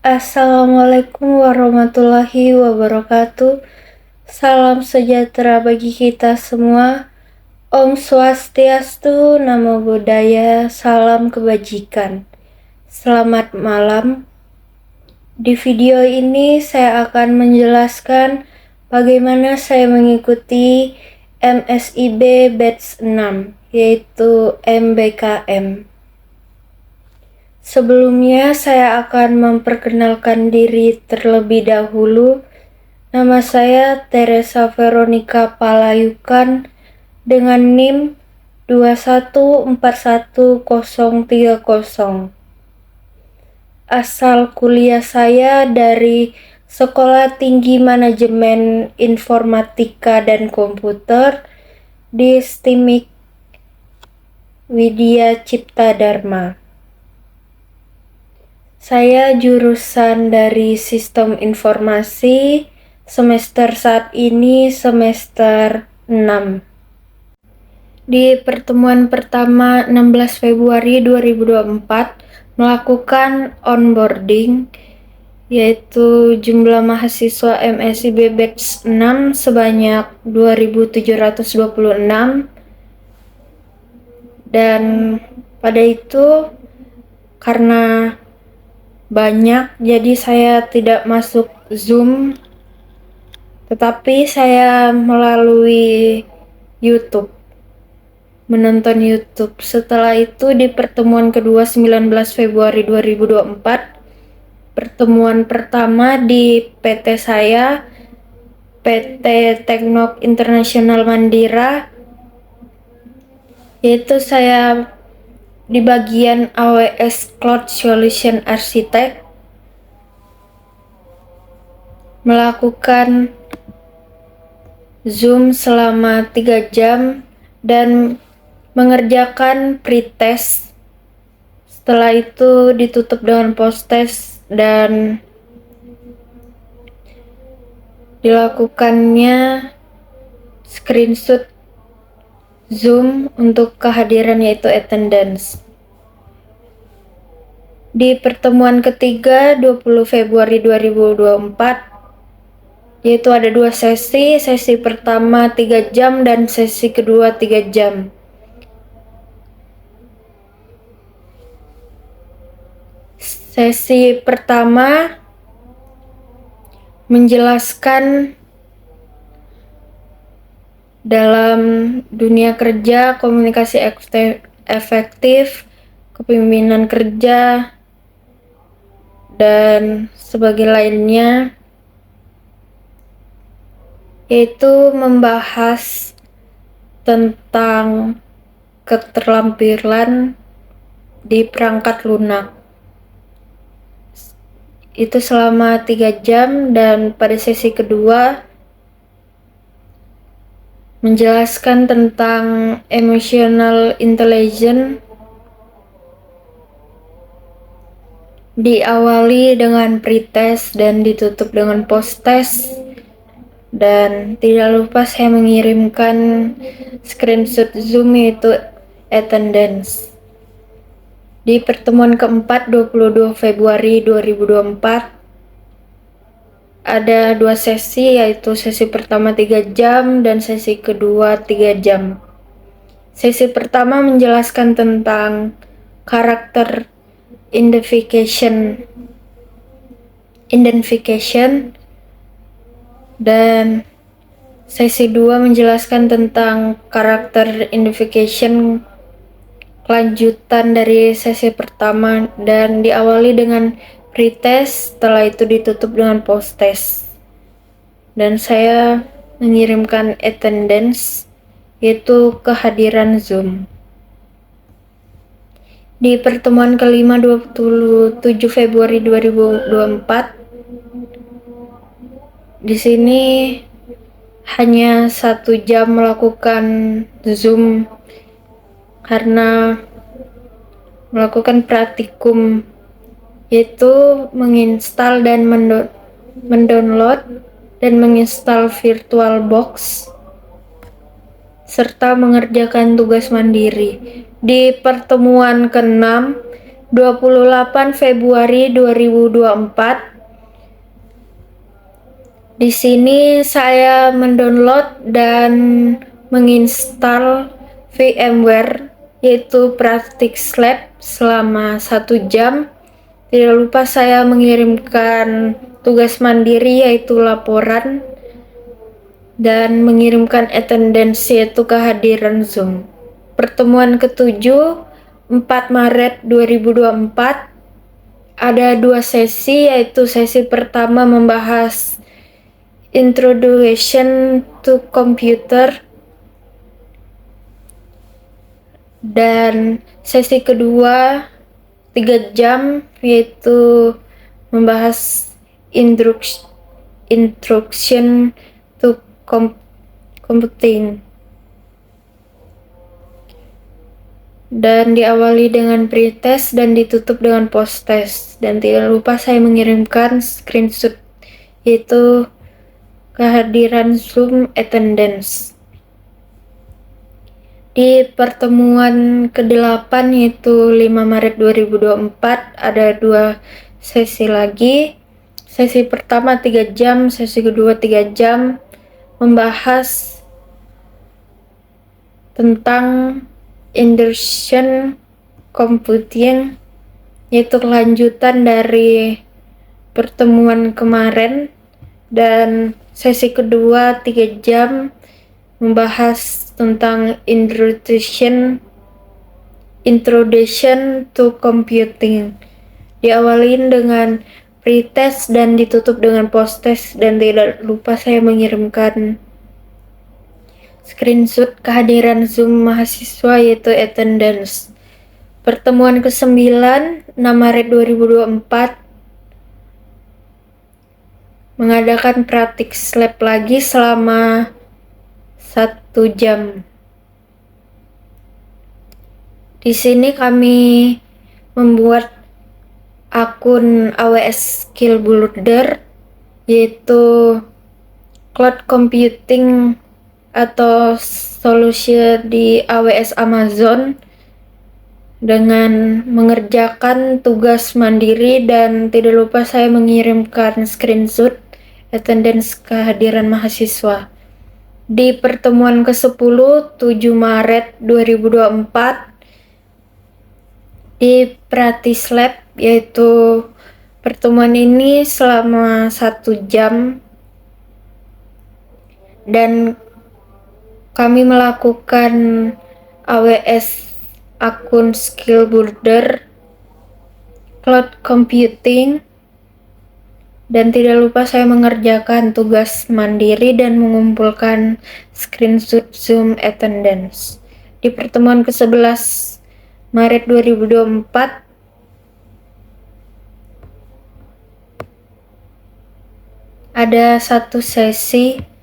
Assalamualaikum warahmatullahi wabarakatuh. Salam sejahtera bagi kita semua. Om Swastiastu, Namo Buddhaya, salam kebajikan. Selamat malam. Di video ini saya akan menjelaskan bagaimana saya mengikuti MSIB Batch 6, yaitu MBKM. Sebelumnya saya akan memperkenalkan diri terlebih dahulu. Nama saya Teresa Veronica Palayukan dengan NIM 2141030. Asal kuliah saya dari Sekolah Tinggi Manajemen Informatika dan Komputer di STIMIK Widya Cipta Dharma. Saya jurusan dari Sistem Informasi, semester saat ini semester 6. Di pertemuan pertama 16 Februari 2024 melakukan onboarding, yaitu jumlah mahasiswa MSIB Batch 6 sebanyak 2.726, dan pada itu karena banyak, jadi saya tidak masuk Zoom, tetapi saya melalui YouTube, menonton YouTube. Setelah itu di pertemuan kedua 19 Februari 2024, pertemuan pertama di PT saya, PT Teknok Internasional Mandira, yaitu saya di bagian AWS Cloud Solution Architect, melakukan Zoom selama 3 jam dan mengerjakan pretest. Setelah itu ditutup dengan post-test dan dilakukannya screenshot Zoom untuk kehadiran, yaitu attendance. Di pertemuan ketiga 20 Februari 2024, yaitu ada 2 sesi. Sesi pertama 3 jam dan sesi kedua 3 jam. Sesi pertama menjelaskan dalam dunia kerja, komunikasi efektif, kepemimpinan kerja, dan sebagai lainnya, yaitu membahas tentang keterampilan di perangkat lunak. Itu selama 3 jam, dan pada sesi kedua menjelaskan tentang emotional intelligence, diawali dengan pretest dan ditutup dengan post-test, dan tidak lupa saya mengirimkan screenshot Zoom, yaitu attendance. Di pertemuan keempat 22 Februari 2024 ada 2 sesi, yaitu sesi pertama 3 jam dan sesi kedua 3 jam. Sesi pertama menjelaskan tentang karakter identification, dan sesi 2 menjelaskan tentang karakter identification kelanjutan dari sesi pertama, dan diawali dengan pretest, setelah itu ditutup dengan post-test. Dan saya mengirimkan attendance, yaitu kehadiran Zoom. Di pertemuan kelima 27 Februari 2024, di sini hanya 1 jam melakukan Zoom karena melakukan praktikum, yaitu menginstal dan mendownload dan menginstal VirtualBox serta mengerjakan tugas mandiri. Di pertemuan ke-6 28 Februari 2024. Di sini saya mendownload dan menginstal VMware, yaitu Practice Lab selama 1 jam. Tidak lupa saya mengirimkan tugas mandiri yaitu laporan dan mengirimkan attendance yaitu kehadiran Zoom. Pertemuan ke-7 4 Maret 2024 ada 2 sesi, yaitu sesi pertama membahas Introduction to Computer dan sesi kedua 3 jam yaitu membahas Introduction to Computing dan diawali dengan pretest dan ditutup dengan posttest. Dan tidak lupa saya mengirimkan screenshot yaitu kehadiran Zoom attendance. Di pertemuan ke-8 yaitu 5 Maret 2024 ada 2 sesi lagi. Sesi pertama 3 jam, sesi kedua 3 jam membahas tentang Induction Computing, yaitu kelanjutan dari pertemuan kemarin. Dan sesi kedua 3 jam membahas tentang Introduction to Computing, diawalin dengan pretest dan ditutup dengan posttest. Dan tidak lupa saya mengirimkan screenshot kehadiran Zoom mahasiswa yaitu attendance. Pertemuan ke-9 6 Maret 2024 mengadakan practice lab lagi selama 1 jam. Di sini kami membuat akun AWS Skill Builder, yaitu cloud computing atau solusi di AWS Amazon, dengan mengerjakan tugas mandiri. Dan tidak lupa saya mengirimkan screenshot attendance kehadiran mahasiswa. Di pertemuan ke-10 7 Maret 2024 di Practice Lab, yaitu pertemuan ini selama 1 jam dan kami melakukan AWS akun Skill Builder, Cloud Computing, dan tidak lupa saya mengerjakan tugas mandiri dan mengumpulkan screenshot Zoom attendance. Di pertemuan ke-11 Maret 2024 ada 1 sesi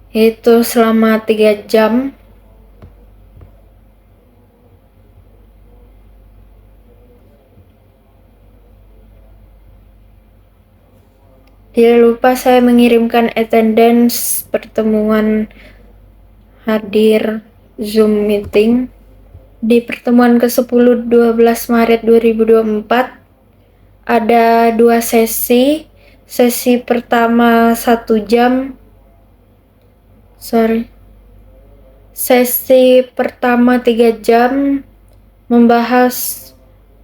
yaitu selama 3 jam. Tidak lupa saya mengirimkan attendance pertemuan hadir Zoom meeting. Di pertemuan ke-10 12 Maret 2024 ada 2 sesi. Sesi pertama 1 jam. Sesi pertama 3 jam membahas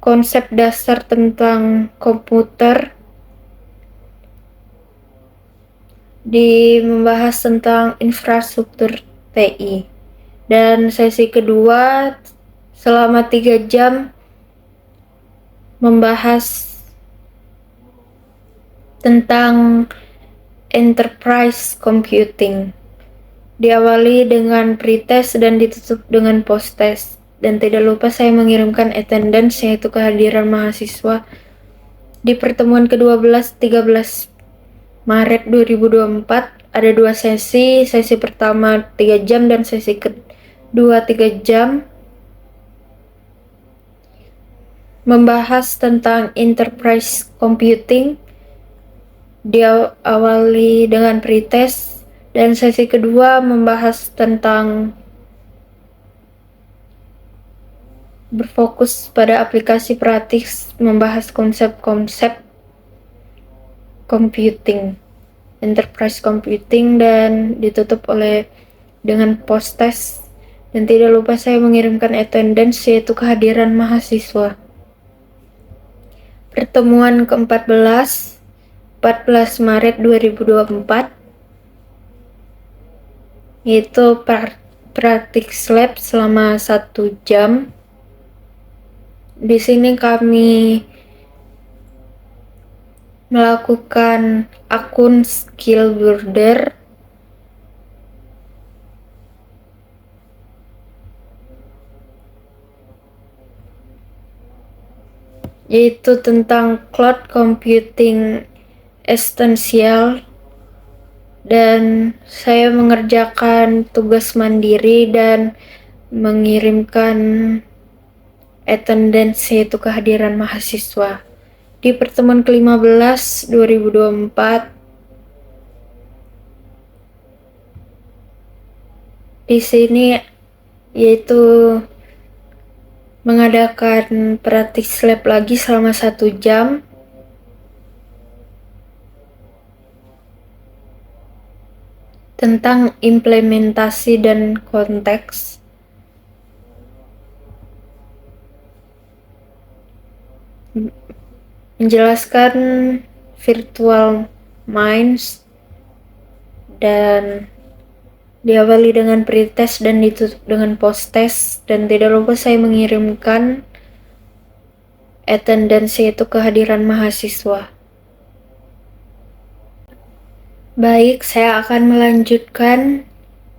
konsep dasar tentang komputer, membahas tentang infrastruktur TI. Dan sesi kedua selama 3 jam membahas tentang enterprise computing, diawali dengan pretest dan ditutup dengan posttest. Dan tidak lupa saya mengirimkan attendance yaitu kehadiran mahasiswa. Di pertemuan ke-12 13 Maret 2024 ada 2 sesi. Sesi pertama 3 jam dan sesi kedua 3 jam membahas tentang enterprise computing, diawali dengan pretest. Dan sesi kedua membahas tentang berfokus pada aplikasi praktis, membahas konsep-konsep computing, enterprise computing, dan ditutup dengan post test. Dan tidak lupa saya mengirimkan attendance, yaitu kehadiran mahasiswa. Pertemuan ke-14, 14 Maret 2024, yaitu praktik lab selama 1 jam. Di sini kami melakukan akun skill builder, yaitu tentang cloud computing esensial, dan saya mengerjakan tugas mandiri dan mengirimkan attendance, yaitu kehadiran mahasiswa. Di pertemuan ke-15 2024, di sini yaitu mengadakan praktik lab lagi selama 1 jam. Tentang implementasi dan konteks. Menjelaskan virtual minds, dan diawali dengan pretest dan ditutup dengan post test. Dan tidak lupa saya mengirimkan attendance, yaitu kehadiran mahasiswa. Baik, saya akan melanjutkan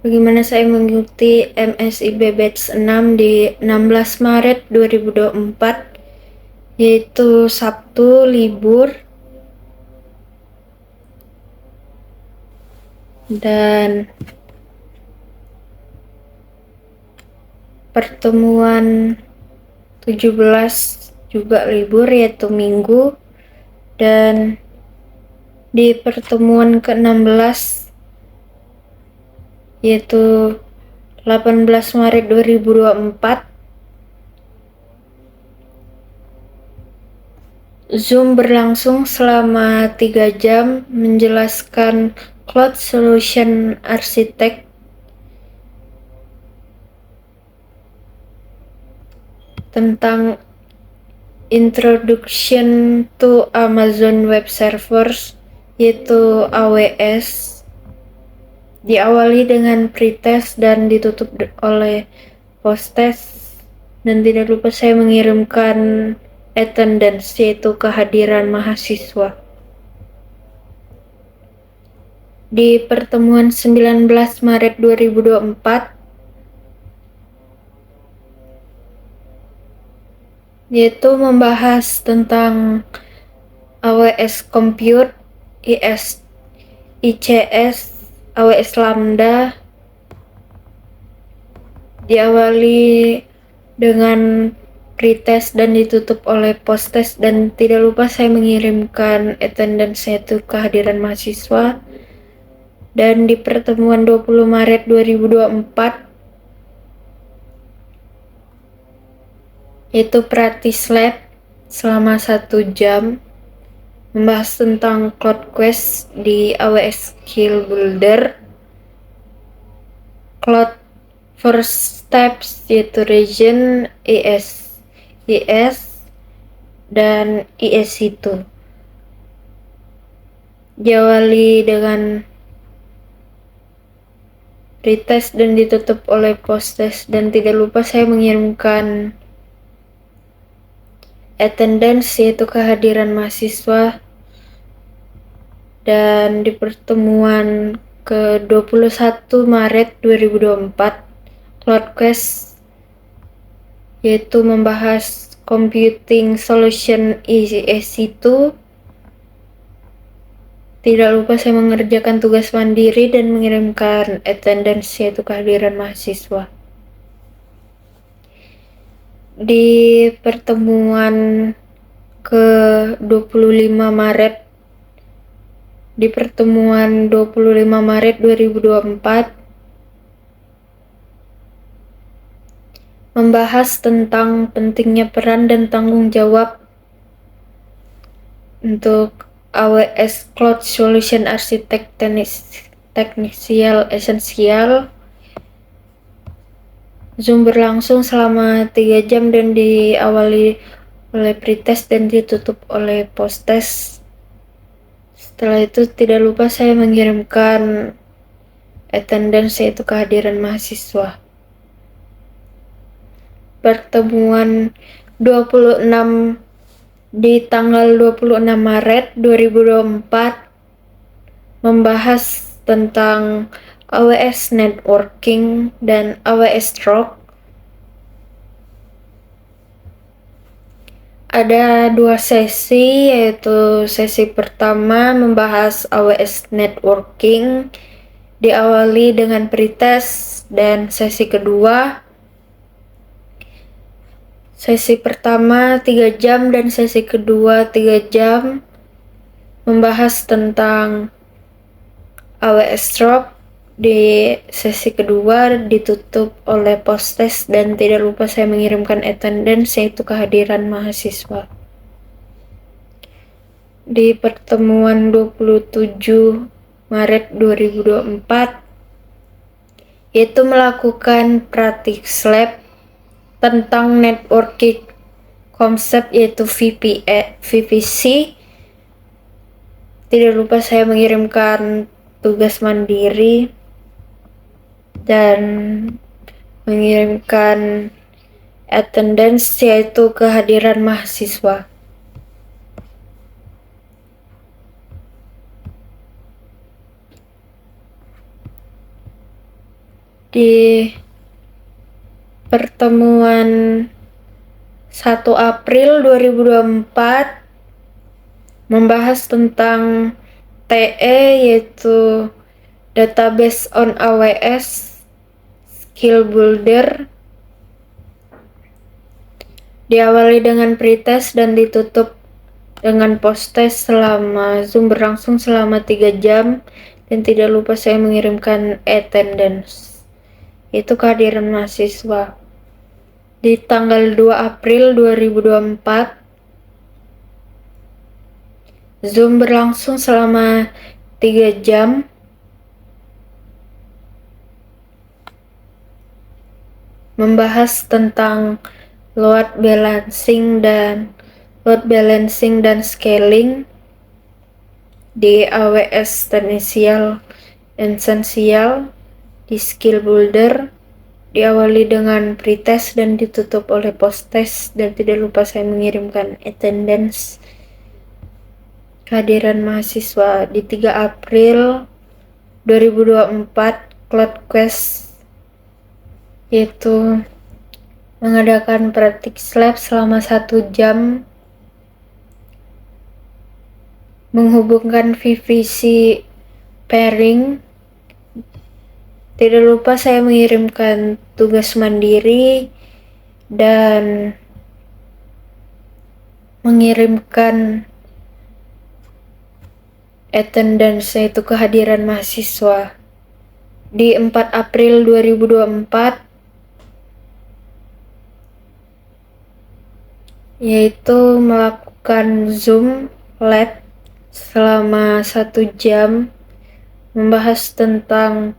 bagaimana saya mengikuti MSIB Batch 6 di 16 Maret 2024, yaitu Sabtu libur. Dan pertemuan 17 juga libur, yaitu Minggu. Dan di pertemuan ke-16, yaitu 18 Maret 2024, Zoom berlangsung selama 3 jam menjelaskan Cloud Solution Architect, tentang Introduction to Amazon Web Servers, yaitu AWS. Diawali dengan pretest dan ditutup oleh post-test. Dan tidak lupa saya mengirimkan attendance, yaitu kehadiran mahasiswa. Di pertemuan 19 Maret 2024, yaitu membahas tentang AWS Compute, ICS, AWS Lambda. Diawali dengan pretest dan ditutup oleh post-test. Dan tidak lupa saya mengirimkan attendance, yaitu kehadiran mahasiswa. Dan di pertemuan 20 Maret 2024, yaitu praktis lab selama 1 jam, membahas tentang Cloud Quest di AWS Skill Builder, Cloud First Steps, yaitu region, IS, dan IS2. Diawali dengan retest dan ditutup oleh post-test. Dan tidak lupa saya mengirimkan attendance, yaitu kehadiran mahasiswa. Dan di pertemuan ke-21 Maret 2024, Cloudquest, yaitu membahas Computing Solution EC2. Tidak lupa saya mengerjakan tugas mandiri dan mengirimkan attendance, yaitu kehadiran mahasiswa. Di pertemuan ke-25 Maret, di pertemuan 25 Maret 2024, membahas tentang pentingnya peran dan tanggung jawab untuk AWS Cloud Solution Architect Technical Essential. Zoom berlangsung selama 3 jam dan diawali oleh pretest dan ditutup oleh posttest. Setelah itu tidak lupa saya mengirimkan attendance, yaitu kehadiran mahasiswa. Pertemuan 26 di tanggal 26 Maret 2024 membahas tentang AWS Networking dan AWS Rock. Ada 2 sesi, yaitu sesi pertama membahas AWS Networking, diawali dengan pretest, dan sesi kedua, sesi pertama 3 jam dan sesi kedua 3 jam, membahas tentang AWS Rock. Di sesi kedua ditutup oleh posttest dan tidak lupa saya mengirimkan attendance, yaitu kehadiran mahasiswa. Di pertemuan 27 Maret 2024 yaitu melakukan praktik lab tentang networking konsep, yaitu VPC. Tidak lupa saya mengirimkan tugas mandiri dan mengirimkan attendance, yaitu kehadiran mahasiswa. Di pertemuan 1 April 2024 membahas tentang TE, yaitu Database on AWS Skill Builder. Diawali dengan pretest dan ditutup dengan posttest. Zoom berlangsung selama 3 jam dan tidak lupa saya mengirimkan attendance, itu kehadiran mahasiswa. Di tanggal 2 April 2024 Zoom berlangsung selama 3 jam membahas tentang load balancing dan scaling di AWS Essential di Skill Builder. Diawali dengan pretest dan ditutup oleh posttest dan tidak lupa saya mengirimkan attendance, kehadiran mahasiswa. Di 3 April 2024 CloudQuest, yaitu mengadakan praktik lab selama 1 jam menghubungkan VPC pairing. Tidak lupa saya mengirimkan tugas mandiri dan mengirimkan attendance, yaitu kehadiran mahasiswa. Di 4 April 2024 yaitu melakukan Zoom Lab selama 1 jam membahas tentang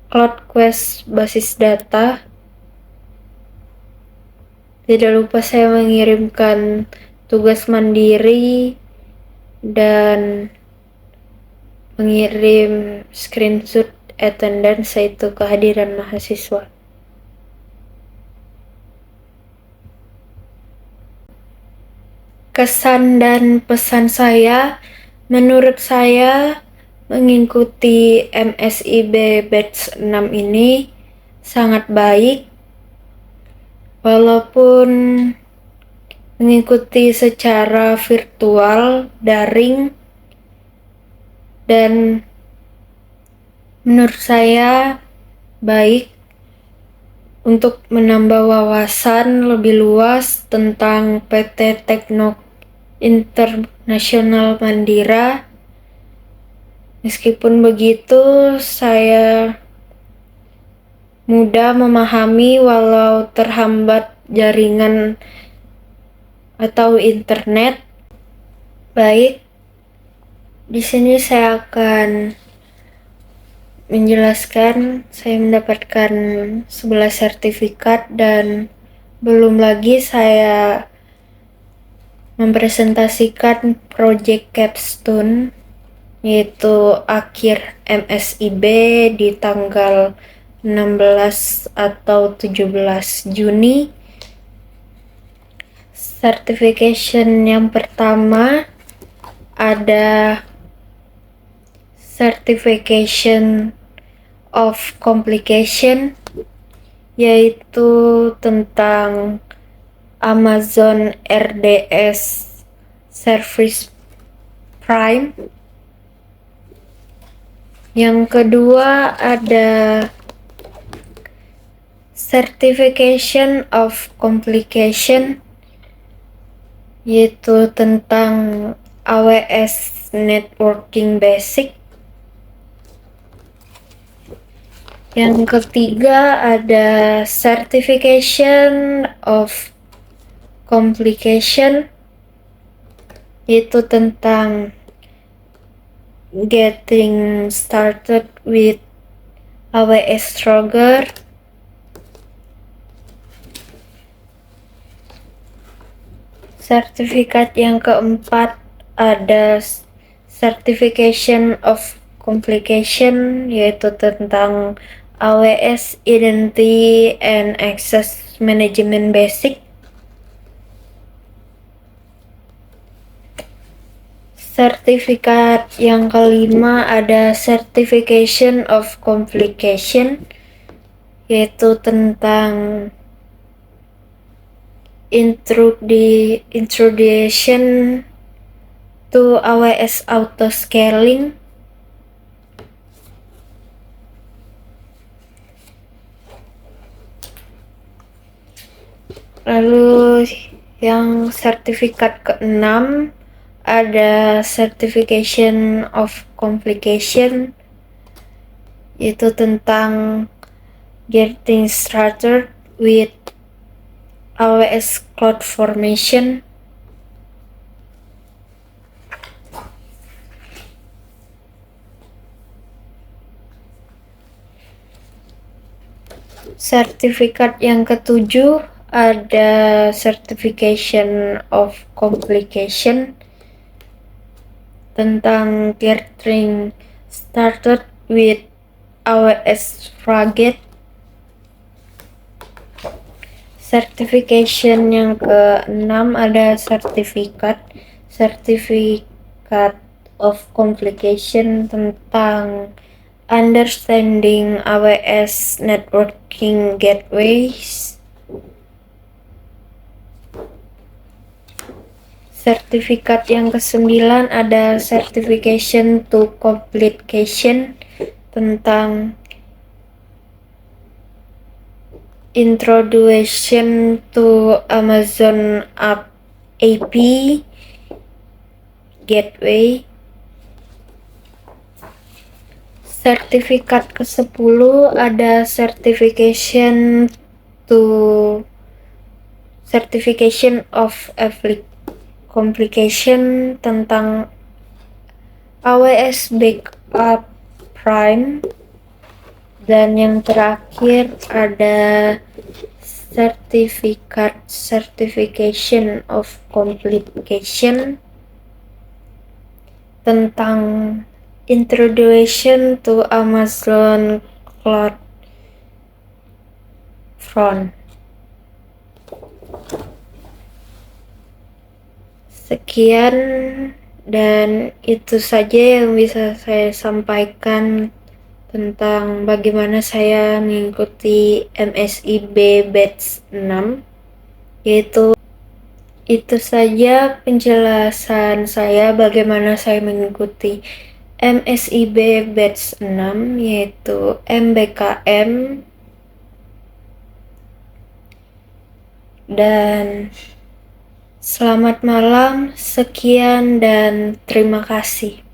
CloudQuest basis data. Tidak lupa saya mengirimkan tugas mandiri dan mengirim screenshot attendance, yaitu kehadiran mahasiswa. Kesan dan pesan saya, menurut saya mengikuti MSIB Batch 6 ini sangat baik, walaupun mengikuti secara virtual daring, dan menurut saya baik untuk menambah wawasan lebih luas tentang PT Tekno Internasional Mandira. Meskipun begitu, saya mudah memahami walau terhambat jaringan atau internet. Baik, di sini saya akan menjelaskan saya mendapatkan 11 sertifikat dan belum lagi saya mempresentasikan project capstone yaitu akhir MSIB di tanggal 16 atau 17 Juni. Certification yang pertama ada Certification of Complication, yaitu tentang Amazon RDS Service Prime. Yang kedua ada Certification of Complication, yaitu tentang AWS Networking Basic. Yang ketiga ada Certification of Complication, yaitu tentang Getting Started with AWS Stronger. Sertifikat yang keempat ada Certification of Complication, yaitu tentang AWS Identity and Access Management Basic. Sertifikat yang kelima ada Certification of Complication, yaitu tentang Introduction to AWS Autoscaling. Lalu yang sertifikat keenam ada Certification of Complication, yaitu tentang Getting Started with AWS CloudFormation. Sertifikat yang ketujuh ada Certification of Complication tentang Getting Started with AWS Fargate. Certification yang keenam ada Certificate of Complication tentang Understanding AWS Networking Gateways. Sertifikat yang kesembilan ada Certification to Complication tentang Introduction to Amazon App API Gateway. Sertifikat ke-10 ada Certification of Complication tentang AWS Backup Prime. Dan yang terakhir ada Certification of Complication tentang Introduction to Amazon CloudFront. Sekian dan itu saja yang bisa saya sampaikan tentang bagaimana saya mengikuti MSIB Batch 6, yaitu itu saja penjelasan saya bagaimana saya mengikuti MSIB Batch 6, yaitu MBKM. Dan selamat malam, sekian dan terima kasih.